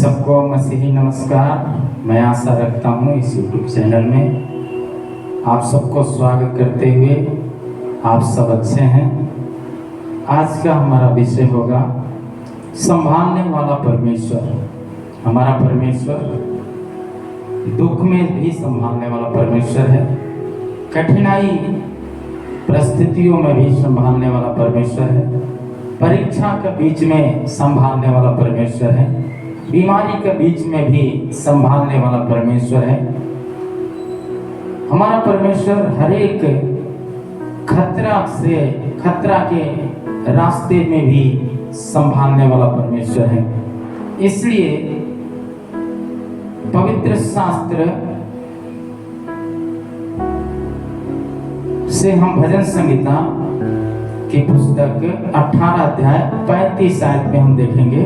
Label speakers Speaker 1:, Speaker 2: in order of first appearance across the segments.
Speaker 1: सबको मसीही नमस्कार। मैं आशा रखता हूँ इस YouTube चैनल में आप सबको स्वागत करते हुए आप सब अच्छे हैं। आज का हमारा विषय होगा संभालने वाला परमेश्वर। हमारा परमेश्वर दुख में भी संभालने वाला परमेश्वर है, कठिनाई परिस्थितियों में भी संभालने वाला परमेश्वर है, परीक्षा के बीच में संभालने वाला परमेश्वर है, बीमारी के बीच में भी संभालने वाला परमेश्वर है। हमारा परमेश्वर हर एक खतरा के रास्ते में भी संभालने वाला परमेश्वर है। इसलिए पवित्र शास्त्र से हम भजन संहिता की पुस्तक 18 अध्याय 35 आयत में हम देखेंगे।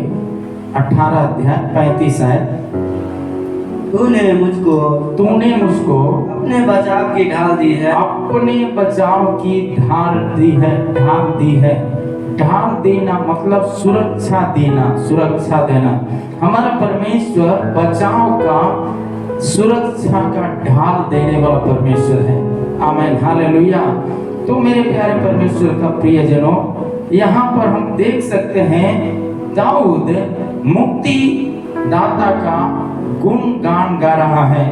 Speaker 1: 18 अध्याय 35 आयत।
Speaker 2: तूने मुझको
Speaker 1: अपने
Speaker 2: बचाव की ढाल दी है।
Speaker 1: अपने बचाव की ढाल दी है। ढाल देना मतलब सुरक्षा देना। हमारा परमेश्वर बचाव का, सुरक्षा का ढाल देने वाला परमेश्वर है। आमीन, हालेलुया। तो मेरे प्यारे परमेश्वर का प्रियजनों, यहाँ पर हम देख सकते हैं दाऊद मुक्ति दाता का गुणगान गा रहा है,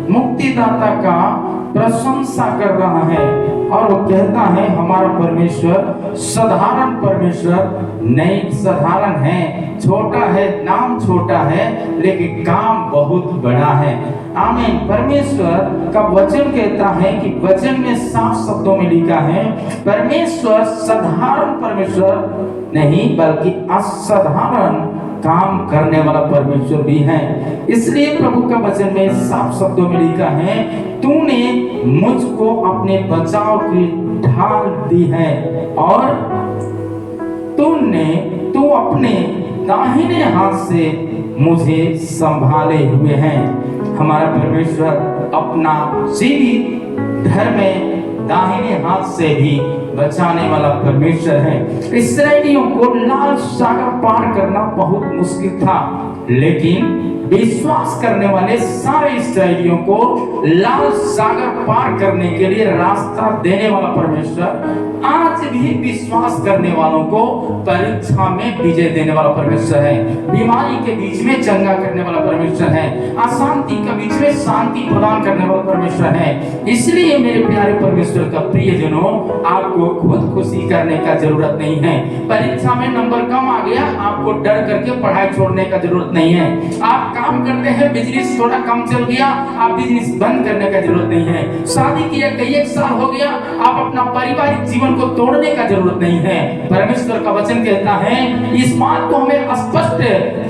Speaker 1: मुक्ति दाता का प्रशंसा कर रहा है और वो कहता है हमारा परमेश्वर साधारण परमेश्वर नहीं, साधारण है, छोटा है, नाम छोटा है, लेकिन काम बहुत बड़ा है। आमीन। परमेश्वर का वचन कहता है कि वचन में साफ शब्दों में लिखा है परमेश्वर साधारण परमेश्वर नहीं बल्कि असाधारण काम करने वाला परमेश्वर भी है। इसलिए प्रभु का वचन में साफ शब्दों में लिखा है तूने मुझको अपने बचाव की ढाल दी है और तू अपने दाहिने हाथ से मुझे संभाले हुए है। हमारा परमेश्वर अपना जीवित धर्म में दाहिने हाथ से भी बचाने वाला परमेश्वर है। इस्राएलियों को लाल सागर पार करना बहुत मुश्किल था, लेकिन विश्वास करने वाले सारे इस्राएलियों को लाल सागर पार करने के लिए रास्ता देने वाला परमेश्वर आज भी विश्वास करने वालों को परीक्षा में विजय देने वाला परमेश्वर है। बीमारी के बीच में चंगा करने वाला परमेश्वर है, अशांति के बीच में शांति प्रदान करने वाला परमेश्वर है। इसलिए मेरे प्यारे परमेश्वर का प्रियजनों, आपको खुद खुशी करने का जरूरत नहीं है। परीक्षा में नंबर कम आ गया, आपको डर करके पढ़ाई छोड़ने का जरूरत नहीं है। आप काम करते हैं, बिजनेस थोड़ा कम चल गया, आप बिजनेस बंद करने का जरूरत नहीं है। शादी किया कई एक साल हो गया, आप अपना पारिवारिक जीवन को तोड़ने का जरूरत नहीं है। परमेश्वर का वचन कहता है इस बात को हमें स्पष्ट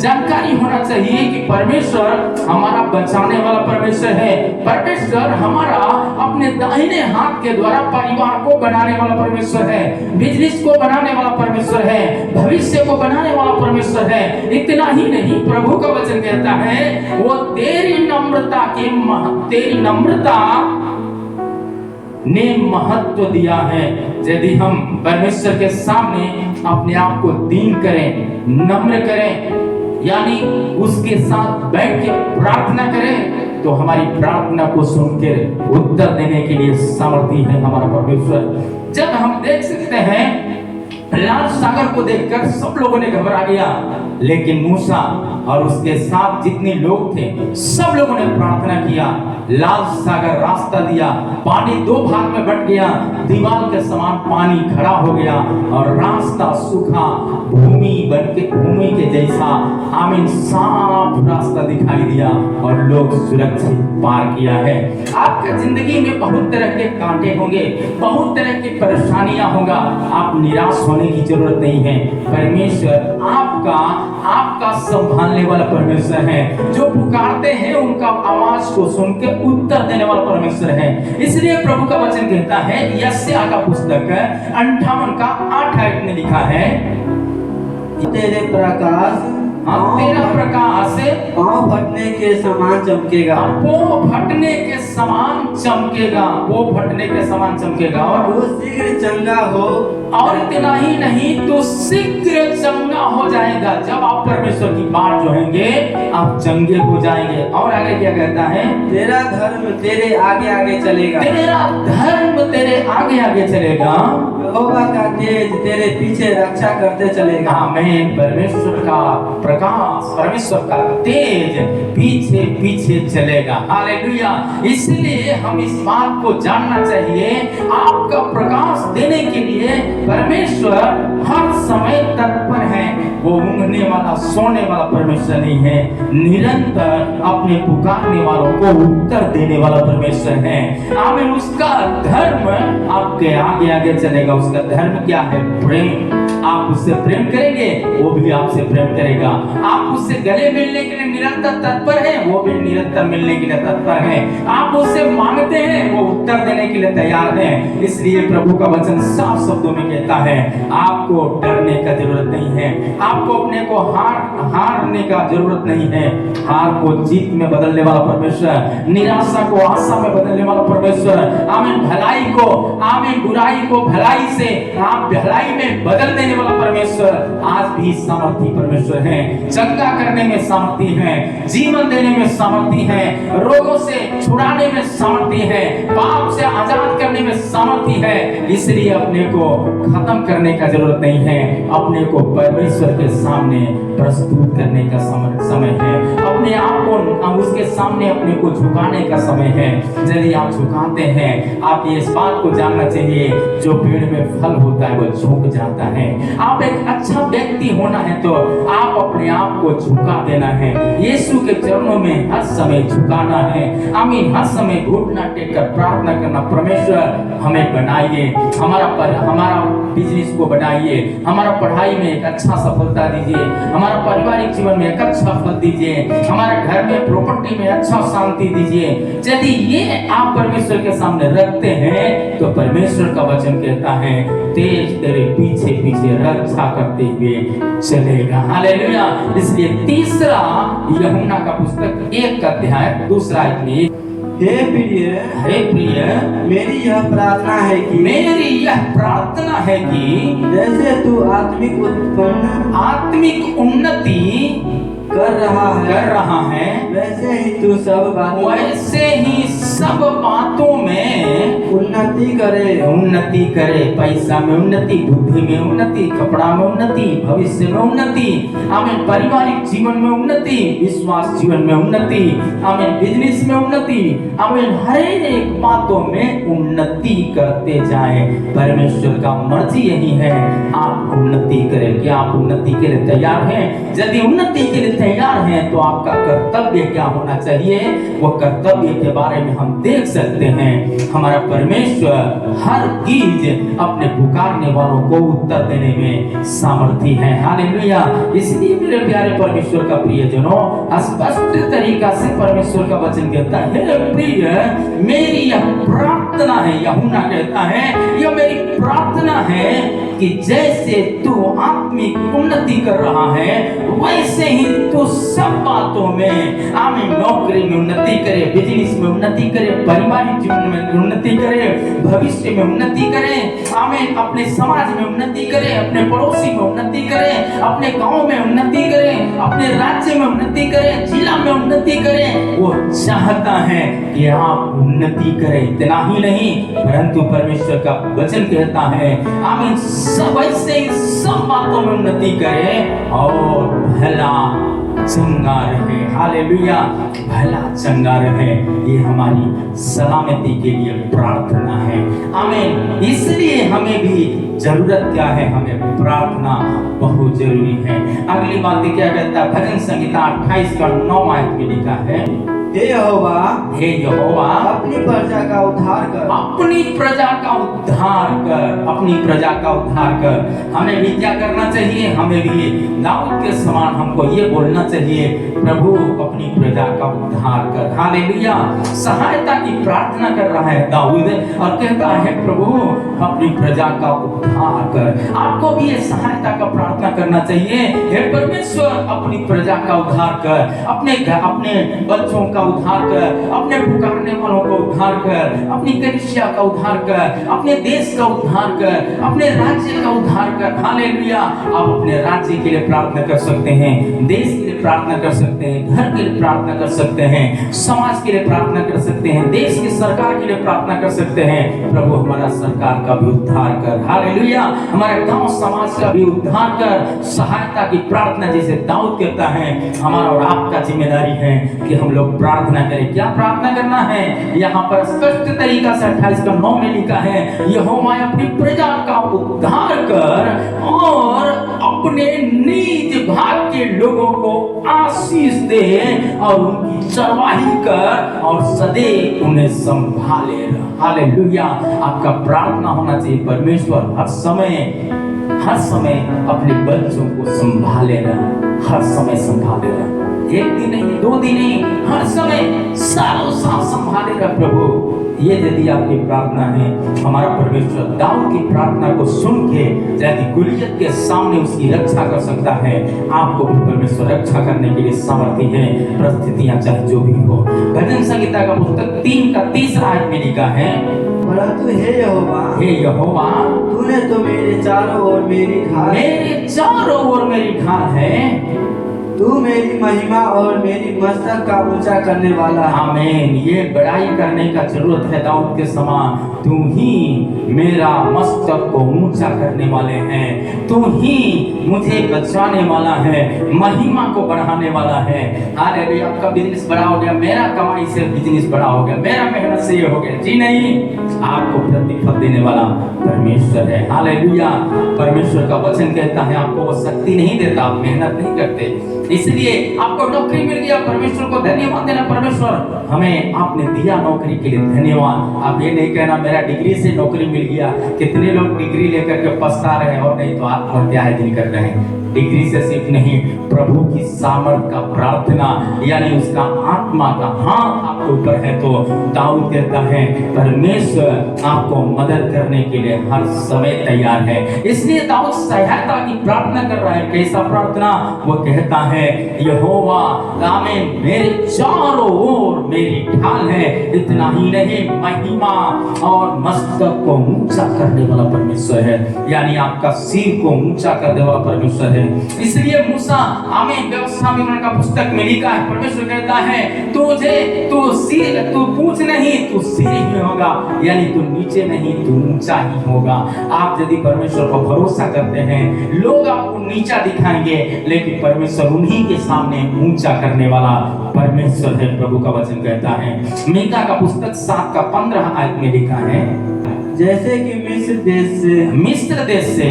Speaker 1: जानकारी होना चाहिए कि परमेश्वर हमारा बचाने वाला परमेश्वर है। परमेश्वर हमारा अपने दाहिने हाथ के द्वारा परिवार को बनाने वाला परमेश्वर है, बिजनेस को बनाने वाला परमेश्वर है, भविष्य को बनाने वाला परमेश्वर है। इतना ही नहीं, प्रभु का वचन कहता है वो तेरी नम्रता ने महत्व दिया है। यदि हम परमेश्वर के सामने अपने आप को दीन करें, नम्र करें, यानी उसके साथ बैठ के प्रार्थना करें, तो हमारी प्रार्थना को सुनकर उत्तर देने के लिए सामर्थ्य है हमारा परमेश्वर। जब हम देख सकते हैं लाल सागर को देखकर सब लोगों ने घबरा गया, लेकिन मूसा और उसके साथ जितने लोग थे सब लोगों ने प्रार्थना किया। लाल सागर रास्ता दिया, पानी दो भाग में बट गया, दीवार के समान पानी खड़ा हो गया और रास्ता सूखा भूमि के जैसा आमीन साफ रास्ता दिखाई दिया और लोग सुरक्षित पार किया है। आपका जिंदगी में बहुत तरह के कांटे होंगे, बहुत तरह की परेशानियां होगा, आप निराश होने की जरूरत नहीं है। परमेश्वर आपका संभालने वाला परमेश्र है। जो पुकारते हैं उनका आवाज को सुन के उत्तर देने वाला परमेश्वर है। इसलिए प्रभु का वचन कहता है यशायाह का पुस्तक 58 का 8 आयत में लिखा है
Speaker 2: तेरे प्रकाश
Speaker 1: हाँ, तेरा प्रकाश
Speaker 2: पाँव फटने के समान चमकेगा।
Speaker 1: वो फटने के समान चमकेगा, वो फटने के समान चमकेगा। और
Speaker 2: वो शीघ्र चंगा हो।
Speaker 1: और इतना ही नहीं, तो शीघ्र चंगा हो जाएगा। जब आप परमेश्वर की बात जोहेंगे आप चंगे हो जाएंगे। और आगे क्या कहता है?
Speaker 2: तेरा धर्म तेरे आगे आगे चलेगा।
Speaker 1: तेरा धर्म तेरे आगे आगे चलेगा।
Speaker 2: यहोवा का तेज तेरे पीछे रक्षा करते चलेगा।
Speaker 1: आमीन। परमेश्वर का प्रकाश, परमेश्वर का तेज पीछे पीछे चलेगा। हालेलुया। इसलिए हम इस बात को जानना चाहिए, आपका प्रकाश देने के लिए परमेश्वर हर समय तत्पर है। वो ऊँघने वाला सोने वाला परमेश्वर नहीं है, निरंतर अपने पुकारने वालों को उत्तर देने वाला परमेश्वर है। आमीन। उसका धर्म आपके आगे आगे चलेगा। उसका धर्म क्या है? प्रेम। आप उससे प्रेम करेंगे, वो भी आपसे प्रेम करेगा। आप उससे गले मिलने के लिए निरंतर तत्पर हैं, वो भी निरंतर मिलने के लिए तत्पर है। आप उससे मांगते हैं, वो उत्तर देने के लिए तैयार है। इसलिए प्रभु का वचन साफ शब्दों में कहता है, आपको डरने का जरूरत नहीं है, आपको अपने को हारने का जरूरत नहीं है। हार को जीत में बदलने वाला परमेश्वर, निराशा को आशा में बदलने वाला परमेश्वर, आमीन, भलाई को, आमीन, बुराई को भलाई से आप भलाई में बदल देने वाला परमेश्वर आज भी सामर्थी परमेश्वर है। चंगा करने में सामर्थी है, जीवन देने में सामर्थी है, रोगों से छुड़ाने में सामर्थी है, पाप से आजाद करने में सामर्थी है। इसलिए अपने को खत्म करने का जरूरत नहीं है, अपने को परमेश्वर के सामने प्रस्तुत करने का समय है। अपने आप को उसके सामने अपने को झुकाने का समय है। यदि आप झुकाते हैं, आप इस बात को जानना चाहिए, जो पेड़ में फल होता है वो झुक जाता है। आप एक अच्छा व्यक्ति होना है तो आप अपने आप को झुका देना है, यीशु के चरणों में हर समय झुकाना है। आमीन। हर समय घुटना टेक कर प्रार्थना करना, परमेश्वर हमें बनाइए, हमारा बिजनेस को बढ़ाइए, हमारा पढ़ाई में एक अच्छा सफलता दीजिए, हमारा पारिवारिक जीवन में एक अच्छा फल दीजिए, हमारे घर में प्रॉपर्टी में अच्छा शांति दीजिए। यदि ये आप परमेश्वर के सामने रखते हैं तो परमेश्वर का वचन कहता है, तेज तेरे पीछे पीछे रक्षा करते हुए चलेगा। हालेलुया। इसलिए तीसरा यूहन्ना का पुस्तक 1 अध्याय 2 आयत में,
Speaker 2: हे प्रिय, मेरी यह प्रार्थना है कि जैसे तू आत्मिक उन्नति कर रहा है वैसे ही तू सब बातों में उन्नति करे। पैसा में उन्नति, बुद्धि में उन्नति, कपड़ा में उन्नति, भविष्य में उन्नति, आमीन, पारिवारिक जीवन में उन्नति, विश्वास जीवन में उन्नति, आमीन, बिजनेस में उन्नति, आमीन, हर एक बातों में उन्नति करते जाए। परमेश्वर का मर्जी यही है, आप उन्नति करें। क्या आप उन्नति के लिए तैयार हैं? यदि उन्नति के लिए तैयार हैं तो आपका कर्तव्य क्या होना चाहिए? वो कर्तव्य के बारे में हम देख सकते हैं। हमारा परमेश्वर हर चीज अपने पुकारने वालों को उत्तर देने में सामर्थी है। हालेलुया। इसलिए मेरे प्यारे परमेश्वर का प्रियजनों, स्पष्ट तरीका से परमेश्वर का वचन कहता है, हे प्रिय, मेरी यह प्रार्थना है, यूहन्ना कहता है, यह मेरी प्रार्थना है कि जैसे तू आत्मिक उन्नति कर रहा है वैसे ही तू सब बातों में, आमीन, नौकरी में उन्नति करे, बिजनेस में उन्नति करे, पारिवारिक जीवन में उन्नति करे, भविष्य में उन्नति करे, आमीन, अपने समाज में उन्नति करे, अपने पड़ोसी में उन्नति करे, अपने गांव में उन्नति करे, अपने राज्य में उन्नति करे, जिला में उन्नति करे। वो चाहता है कि आप उन्नति करें। इतना ही नहीं, परंतु परमेश्वर का वचन कहता है, आमीन, सब ऐसे सब बातों में उन्नति करे और भला चंगा रहे। हालेलुया। भला चंगा रहे, ये हमारी सलामती के लिए प्रार्थना है। आमीन। इसलिए हमें भी जरूरत क्या है? हमें प्रार्थना बहुत जरूरी है। अगली बात क्या कहता है? भजन संहिता 28 का 9 आयत में लिखा है,
Speaker 3: हे यहोवा,
Speaker 2: हे यहोवा,
Speaker 3: अपनी प्रजा का उद्धार कर।
Speaker 2: अपनी प्रजा का उद्धार कर, अपनी प्रजा का उद्धार कर। हमें भी क्या करना चाहिए? हमें भी दाऊद के समान हमको ये बोलना चाहिए, प्रभु अपनी प्रजा का उद्धार कर। हालेलुया। सहायता की प्रार्थना कर रहा है दाऊद और कहता है, प्रभु अपनी प्रजा का उद्धार कर। आपको भी ये सहायता का प्रार्थना करना चाहिए, हे परमेश्वर अपनी प्रजा का उद्धार कर, अपने बच्चों का उद्धार कर, अपने पुकारने वालों को उद्धार कर, अपनी कलीसिया का उद्धार कर, अपने देश का उद्धार कर, अपने राज्य का उद्धार कर। हालेलुया। आप अपने राज्य के लिए प्रार्थना कर सकते हैं, देश के लिए प्रार्थना कर सकते हैं, घर के लिए प्रार्थना कर सकते हैं, समाज के लिए प्रार्थना कर सकते हैं, देश की सरकार के लिए प्रार्थना कर सकते हैं। प्रभु हमारा सरकार का भी उद्धार कर। हालेलुया। हमारे गांव समाज का भी उद्धार कर। सहायता की प्रार्थना जैसे दाऊद कहता है, हमारा और आपका जिम्मेदारी है कि हम लोग प्रार्थना करें। क्या प्रार्थना करना है? यहाँ पर स्पष्ट तरीका से 28:9 में लिखा है, यहोवा अपनी प्रजा का उद्धार कर और अपने निज भाग के लोगों को आशीष दे और उनकी चरवाही कर और सदैव उन्हें संभाले रह। हालेलुया। आपका प्रार्थना होना चाहिए, परमेश्वर हर समय अपने बच्चों को संभाले रह, हर समय संभाले रह। एक दिन नहीं, 2 दिन नहीं, हर समय सालों साल संभाले रह प्रभु। ये यदि आपकी प्रार्थना है, हमारा परमेश्वर दाऊद की प्रार्थना को सुन के यदि गुलियत के सामने उसकी रक्षा कर सकता है, आपको भी परमेश्वर रक्षा करने के लिए सामर्थ्य है, परिस्थितियां चाहे जो भी हो। भजन संहिता का पुस्तक 3:3 आयत में लिखा है,
Speaker 3: परंतु हे यहोवा, तूने तो मेरे चारों ओर मेरी ढाल है। तू मेरी महिमा और मेरी मस्तक का ऊंचा करने वाला है।
Speaker 2: आमीन। ये बड़ाई करने का जरूरत है दाऊद के समान, तू ही मेरा मस्तक को ऊंचा करने वाले हैं, तू ही मुझे बचाने वाला है, महिमा को बढ़ाने वाला है। हालेलुया। आपका बिजनेस बड़ा हो गया, मेरा कमाई से बिजनेस बड़ा हो गया, मेरा मेहनत से ये हो गया, जी नहीं, आपको प्रतिफल देने वाला परमेश्वर है। हालेलुया। परमेश्वर का वचन कहता है, आपको वो शक्ति नहीं देता, आप मेहनत नहीं करते, इसलिए आपको नौकरी मिल गया, परमेश्वर को धन्यवाद देना, परमेश्वर हमें आपने दिया नौकरी के लिए धन्यवाद। आप ये नहीं कहना मेरा डिग्री से नौकरी मिल गया। कितने लोग डिग्री लेकर के पछता रहे हैं और नहीं तो आत्महत्या कर रहे हैं। डिग्री से सिर्फ नहीं, प्रभु की सामर्थ का प्रार्थना यानी उसका आत्मा का हाथ आपके ऊपर है। तो दाऊद कहता है, परमेश्वर आपको मदद करने के लिए हर समय तैयार है। इसलिए दाऊद सहायता की प्रार्थना कर रहा है। कैसा प्रार्थना? वो कहता है, यहोवा आमीन, मेरे चारों ओर मेरी ढाल है। इतना ही नहीं, महिमा और मस्तक को ऊंचा करने वाला परमेश्वर है, यानी आपका सिर को ऊंचा करने वाला परमेश्वर है। इसलिए मूसा आमीन व्यवस्था विवरण का पुस्तक में लिखा है, परमेश्वर कहता है, तू पूछ नहीं, तू सिर ही होगा, यानी तू नीचे नहीं, तू ऊंचा ही होगा। आप यदि परमेश्वर पर भरोसा करते हैं, लोग आपको नीचा दिखाएंगे, लेकिन परमेश्वर उन्हीं के सामने ऊंचा करने वाला परमेश्वर है। प्रभु का वचन कहता है, मीका का पुस्तक 7:15 आयत में लिखा है,
Speaker 3: जैसे कि मिस्र देश से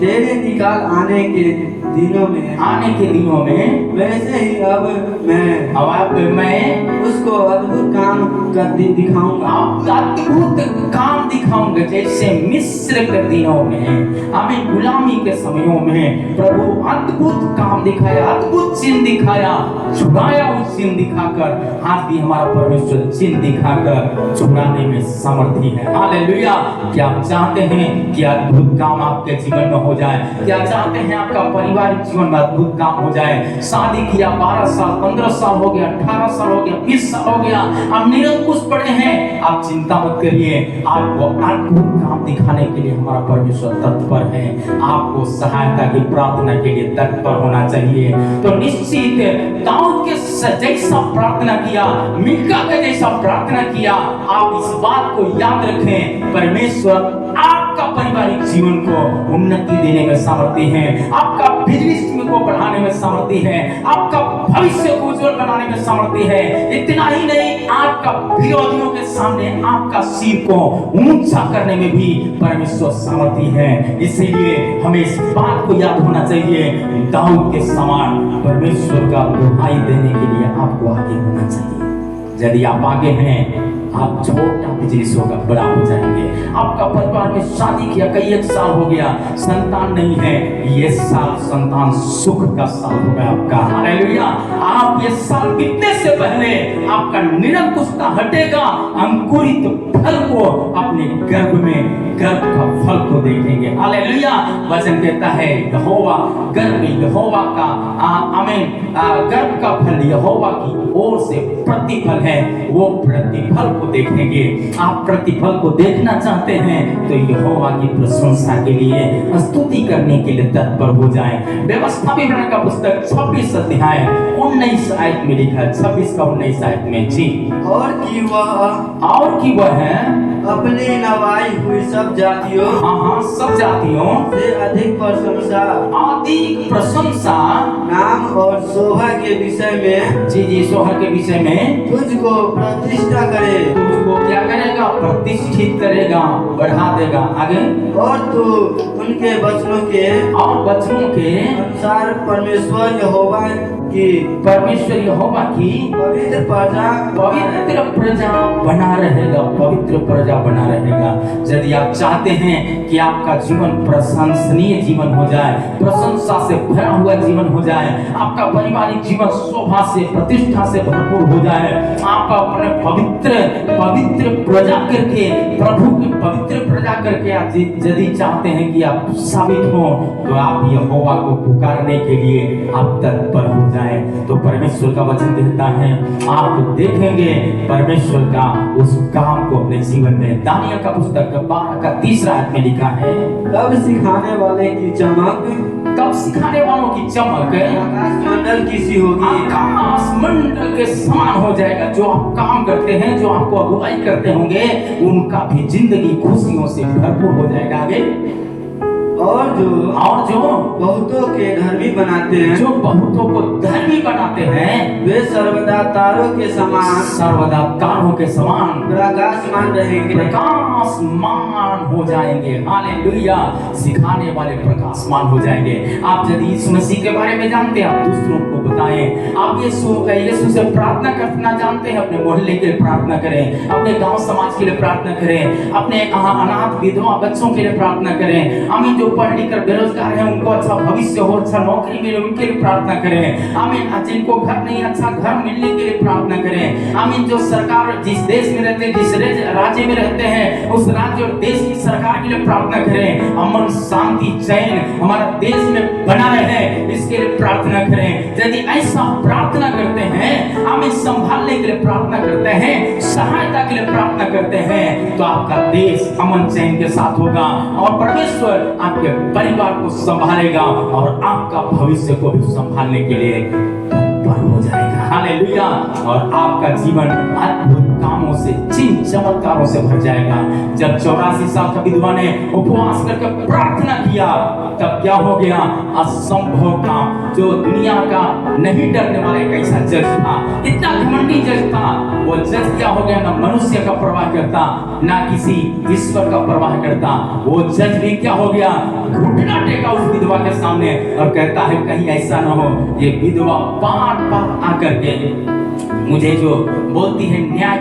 Speaker 3: तेरे निकाल आने के दिनों में वैसे ही अब मैं उसको अद्भुत काम कर दिखाऊंगा।
Speaker 2: अद्भुत काम दिखाऊंगा, जैसे मिस्र के दिनों में, हमें गुलामी के समयों में प्रभु अद्भुत काम दिखाया, अद्भुत चिन्ह दिखाया, छुड़ाया। उस चिन्ह दिखाकर आज भी हमारा परमेश्वर चिन्ह दिखाकर छुड़ाने में समर्थी है। हालेलुया। क्या आप चाहते हैं कि अद्भुत काम आपके जीवन में हो जाए? क्या चाहते हैं आपका पारिवारिक जीवन में अद्भुत काम हो जाए? शादी किया, 12 साल 15 साल हो गया, 18 साल हो गया, 20 साल हो गया, आप निरंकुश पड़े हैं, आप चिंता मत करिए, आपको अद्भुत काम दिखाने के लिए हमारा परमेश्वर तत्पर है। आपको सहायता की प्रार्थना के लिए तत्पर होना चाहिए। तो निश्चित दाऊद के जैसा प्रार्थना किया, मीका के जैसा प्रार्थना किया, आप इस बात को याद रखें, परमेश्वर आपका पारिवारिक जीवन को उन्नति देने में सामर्थ्य है, आपका बिजनेस को बढ़ाने में सामर्थ्य है, आपका भविष्य को उज्जवल बनाने में सामर्थ्य है। इतना ही नहीं, आपका विरोधियों के सामने आपका सिर को ऊंचा करने में भी परमेश्वर सामर्थ्य है। इसीलिए हमें इस बात को याद होना चाहिए, दाऊद के समान परमेश्वर का दुहाई देने के लिए आपको आगे होना चाहिए। यदि आप आगे हैं, आप छोटा बिजनेस होगा बड़ा हो जाएंगे। आपका परिवार में शादी किया कई एक साल हो गया, संतान नहीं है, ये साल संतान सुख का साल होगा आपका। हालेलुया। आप ये साल बीतने से पहले आपका निरंकुशता हटेगा, अंकुरित फल को अपने गर्भ में, गर्भ का फल को देखेंगे। हालेलुया। वचन कहता है यहोवा गर्भ, यहोवा का आमीन, गर्भ का फल यहोवा की ओर से प्रतिफल है, वो प्रतिफल को देखेंगे। आप प्रतिफल को देखना चाहते हैं तो यहोवा की प्रशंसा के लिए, स्तुति करने के लिए तत्पर हो जाएं। व्यवस्था विवरण का पुस्तक 26 अध्याय 19 आयत में लिखा है, 26 का 19 आयत में जी।
Speaker 3: और कि वह
Speaker 2: है
Speaker 3: अपनी नवाई हुई सब जातियों,
Speaker 2: हाँ सब जातियों
Speaker 3: से अधिक प्रशंसा नाम और शोभा के विषय में,
Speaker 2: जी शोभा के विषय में
Speaker 3: तुझको प्रतिष्ठा करे,
Speaker 2: तुझको क्या करेगा? प्रतिष्ठित करेगा, बढ़ा देगा। आगे,
Speaker 3: और तू उनके वचनों के अनुसार परमेश्वर यहोवा की पवित्र प्रजा
Speaker 2: बना रहेगा, पवित्र प्रजा बना रहेगा। यदि आप चाहते हैं कि आपका जीवन प्रशंसनीय जीवन हो जाए, प्रशंसा से भरा हुआ जीवन हो जाए, आपका पारिवारिक जीवन शोभा से, प्रतिष्ठा से भरपूर हो जाए, आप अपने पवित्र प्रजा करके, प्रभु की पवित्र प्रजा करके आप यदि चाहते हैं कि आप साबित हो, तो आप यहोवा को पुकारने के लिए आप तत्पर हो जाए। तो परमेश्वर का वचन कहता है, आप देखेंगे परमेश्वर का उस काम को अपने जीवन में। दानियल का पुस्तक 12 का 3 आयत में लिखा है,
Speaker 3: तब सिखाने वाले की चमक,
Speaker 2: तब सिखाने वालों की चमक
Speaker 3: आकाश मंडल की सी होगी,
Speaker 2: आकाश मंडल के समान हो जाएगा। जो आप काम करते हैं, जो आपको अगुवाई करते होंगे, उनका भी जिंदगी खुशियों से भरपूर हो जाएगा। आगे,
Speaker 3: और जो बहुतों के धर्मी बनाते हैं,
Speaker 2: जो बहुतों को धर्मी बनाते हैं,
Speaker 3: वे सर्वदा तारों के समान प्रकाशमान रहेंगे,
Speaker 2: प्रकाशमान हो जाएंगे। हालेलुया। सिखाने वाले प्रकाशमान हो जाएंगे। आप यदि यीशु मसीह के बारे में जानते हैं, आप दूसरों को बताएं। आप यीशु से प्रार्थना करना जानते हैं, अपने मोहल्ले के लिए प्रार्थना करें, अपने गांव समाज के लिए प्रार्थना करें, अपने अनाथ विधवा बच्चों के लिए प्रार्थना करें। आमीन। जो पढ़ लिख कर बेरोजगार हैं, उनको अच्छा भविष्य हो, अच्छा नौकरी मिले, उनके लिए प्रार्थना करें। आमीन। जिनको घर नहीं, अच्छा घर मिलने के लिए प्रार्थना करें। आमीन। जो सरकार जिस देश में रहते हैं, जिस राज्य में रहते हैं, उस राज्य और देश की सरकार के लिए प्रार्थना करें। अमन, शांति, चैन हमारा देश में बना रहे, इसके लिए प्रार्थना करें। यदि ऐसा प्रार्थना करते हैं, आमीन, संभालने के लिए प्रार्थना करते हैं, सहायता के लिए प्रार्थना करते हैं, तो आपका देश अमन चैन के साथ होगा और परमेश्वर आपके परिवार को संभालेगा और आपका भविष्य को भी संभालने के लिए तत्पर हो जाएगा। हालेलुया। और आपका जीवन अद्भुत कामों से, चिन्ह चमत्कारों से भर जाएगा। जब 84 साल का विधवा ने उपवास करके प्रार्थना किया, तब क्या हो गया? असंभव काम। जो दुनिया का नहीं डरने वाला एक ऐसा जज था, इतना घमंडी जज था, वो जज क्या हो गया? ना मनुष्य का परवाह करता, ना किसी ईश्वर का परवाह करता। वो जज भी क्या हो गया? घुटना टेका उस विधवा के सामने और कहता है, कहीं ऐसा ना हो ये विधवा बार बार आकर के मुझे जो बोलती है न्याय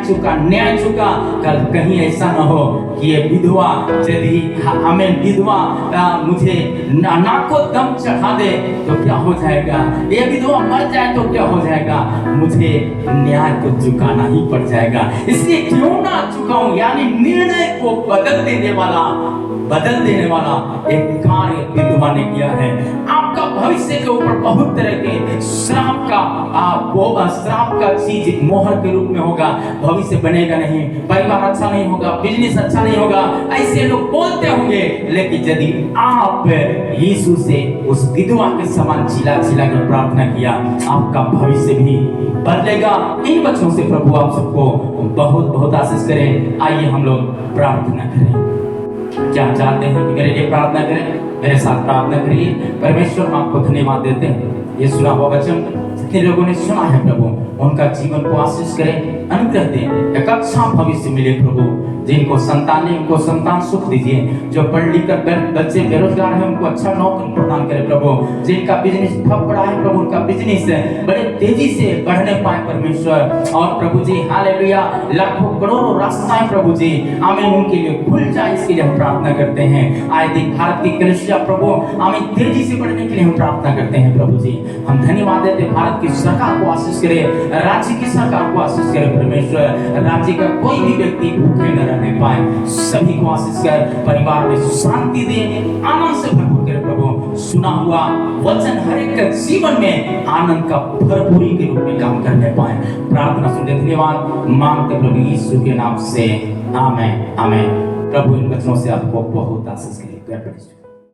Speaker 2: चुका, कल कहीं ऐसा ना हो कि ये विधवा यदि हमें विधवा मुझे नाको दम चढ़ा दे तो क्या हो जाएगा? ये विधवा मर जाए तो क्या हो जाएगा? मुझे न्याय को चुकाना ही पड़ जाएगा। इसलिए क्यों ना चुकाऊं, यानी निर्णय को बदल देने वाला एक कार्य विधवा ने किया है। आपका भविष्य के ऊपर बहुत तरह के श्राप का चीज मोहर के रूप में होगा। भविष्य बनेगा नहीं, परिवार अच्छा नहीं होगा, बिजनेस अच्छा नहीं होगा, ऐसे लोग बोलते होंगे। लेकिन यदि आप यीशु से उस विधवा के समान चिल्ला कर प्रार्थना किया, आपका भविष्य भी बदलेगा। इन वचनों से प्रभु आप सबको बहुत बहुत आशीष करें। आइए हम लोग प्रार्थना करें। क्या चाहते हैं कि मेरे लिए प्रार्थना करें? मेरे साथ प्रार्थना करिए। परमेश्वर, हम आपको धन्यवाद देते हैं। ये सुना हुआ वचन
Speaker 1: जितने लोगों ने सुना है प्रभु, उनका जीवन को आशीष करें, अनुग्रह दें, एक अच्छा भविष्य मिले प्रभु। जिनको संतान नहीं, उनको संतान सुख दीजिए। जो पढ़ लिख कर बच्चे बेरोजगार हैं, उनको अच्छा नौकरी प्रदान करें प्रभु। जिनका बिजनेस ठप पड़ा है प्रभु, उनका बिजनेस बड़े तेजी से बढ़ने पाए परमेश्वर। और प्रभु जी हालेलुया, लाखों करोड़ों रास्ताएं प्रभु जी आमीन उनके लिए खुल जाए, इसके लिए हम प्रार्थना करते हैं। आए दिन भारत की कलीसिया प्रभु आमीन तेजी से बढ़ने के लिए हम प्रार्थना करते हैं प्रभु जी। हम धन्यवाद देते हैं, भारत की सरकार को आशीष करे, राज्य की सरकार को आशीष करे परमेश्वर। राज्य का कोई भी व्यक्ति भूखे न रहने पाए, सभी को आशीष कर, परिवार में शांति दे, आनंद से भरपूर करे प्रभु। सुना हुआ वचन हर एक के जीवन में आनंद का भरपूरी के रूप में काम करने पाए। प्रार्थना सुनते धन्यवाद मांगते प्रभु यीशु के नाम से, आमेन आमेन। प्रभु इन वचनों से आपको बहुत आशीष करे।